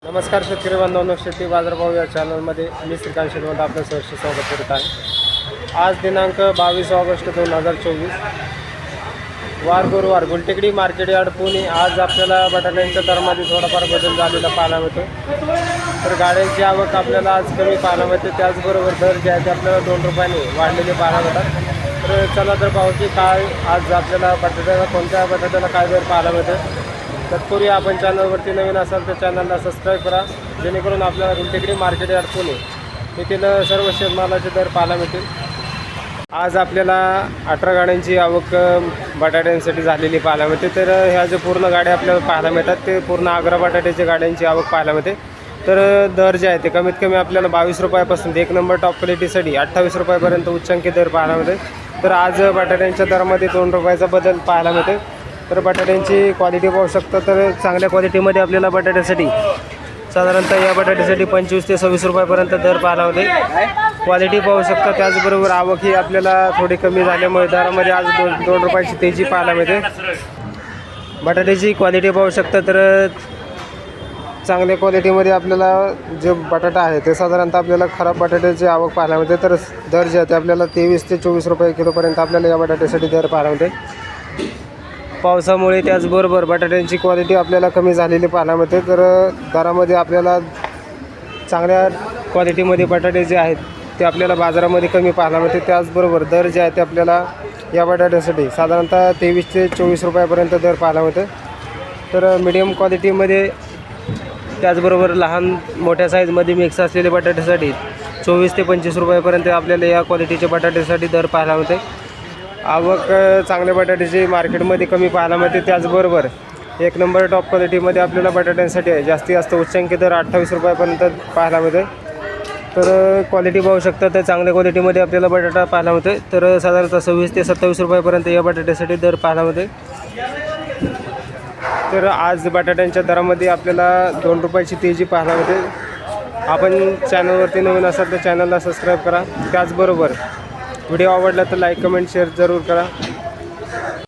नमस्कार शेतकरी बांधवांनो, शेती बाजारभाव या चॅनलमध्ये मी श्रीकांत शेटवंत आपलं सहर्ष स्वागत करत आहे। आज दिनांक 22 ऑगस्ट 2024 वार गुरुवार गुलटेकडी मार्केट यार्ड पुणे। आज आपल्याला बटाट्यांच्या दरामध्ये थोडाफार बदल झालेला पाहायला मिळतो। तर गाड्यांची आवक आपल्याला आज कमी पाहायला मिळते, त्याचबरोबर दर जे आहे ते आपल्याला 2 रुपयाने वाढलेले पाहायला मिळतात। तर चला तर पाहू की काय आज आपल्याला बटाट्याला कोणत्या बटाट्याला काय दर पाहायला मिळते। तत्पूर्वी आपण चॅनलवरती नवीन असाल तर चॅनलला सबस्क्राईब करा, जेणेकरून आपल्याला गुलटेकडी मार्केट यार्ड पुणे येथील सर्व शेतमालाचे दर पाहायला मिळतील। आज आपल्याला 18 गाड्यांची आवक बटाट्यांसाठी झालेली पाहायला मिळते। तर ह्या जे पूर्ण गाड्या आपल्याला पाहायला मिळतात ते पूर्ण आग्रा बटाट्याच्या गाड्यांची आवक पाहायला मिळते। तर दर जे आहे ते कमीत कमी आपल्याला 22 रुपयापासून 1 नंबर टॉप क्वालिटीसाठी 28 रुपयापर्यंत उच्चांकी दर पाहायला मिळते। तर आज बटाट्यांच्या दरामध्ये 2 रुपयाचा बदल पाहायला मिळते। तर बटाट्यांची क्वालिटी पाहू शकता, तर चांगल्या क्वालिटीमध्ये आपल्याला बटाट्यासाठी साधारणतः या बटाट्यासाठी 25 ते 26 रुपयापर्यंत दर पाहायला होते। क्वालिटी पाहू शकता, त्याचबरोबर आवक ही आपल्याला थोडी कमी झाल्यामुळे दरामध्ये आज 2 रुपयाची तेजी पाहायला मिळते। बटाट्याची क्वालिटी पाहू शकता, तर चांगल्या क्वालिटीमध्ये आपल्याला जे बटाटा आहे ते साधारणतः आपल्याला खराब बटाट्याची आवक पाहायला मिळते। तर दर जे आहे ते आपल्याला 23 ते 24 रुपये किलोपर्यंत आपल्याला या बटाट्यासाठी दर पाहायला मिळते। पावसामुळे त्याचबरोबर बटाट्यांची क्वालिटी आपल्याला कमी झालेली पाहायला मिळते। तर दरामध्ये आपल्याला चांगल्या क्वालिटीमध्ये बटाटे जे आहेत ते आपल्याला बाजारामध्ये कमी पाहायला मिळते। त्याचबरोबर दर जे आहे ते आपल्याला या बटाट्यासाठी साधारणतः 23 ते 24 रुपयापर्यंत दर पाहायला मिळते। तर मीडियम क्वालिटीमध्ये त्याचबरोबर लहान मोठ्या साईजमध्ये मिक्स असलेले बटाट्यासाठी 24 ते 25 रुपयापर्यंत आपल्याला या क्वालिटीच्या बटाट्यासाठी दर पाहायला मिळते। आवक चांगल्या बटाट्याची मार्केटमध्ये कमी पाहायला मिळते। त्याचबरोबर 1 नंबर टॉप क्वालिटीमध्ये आपल्याला बटाट्यांसाठी जास्तीत जास्त उच्चांकी दर 28 रुपयापर्यंत पाहायला मिळते। तर क्वालिटी पाहू शकता, तर चांगल्या क्वालिटीमध्ये आपल्याला बटाटा पाहायला मिळते। तर साधारणतः 26 ते 27 रुपयापर्यंत या बटाट्यासाठी दर पाहायला मिळते। तर आज बटाट्यांच्या दरामध्ये आपल्याला 2 रुपयाची तेजी पाहायला मिळते। आपण चॅनलवरती नवीन असाल तर चॅनलला सबस्क्राईब करा, त्याचबरोबर व्हिडिओ आवडला तर लाईक कमेंट शेअर जरूर करा।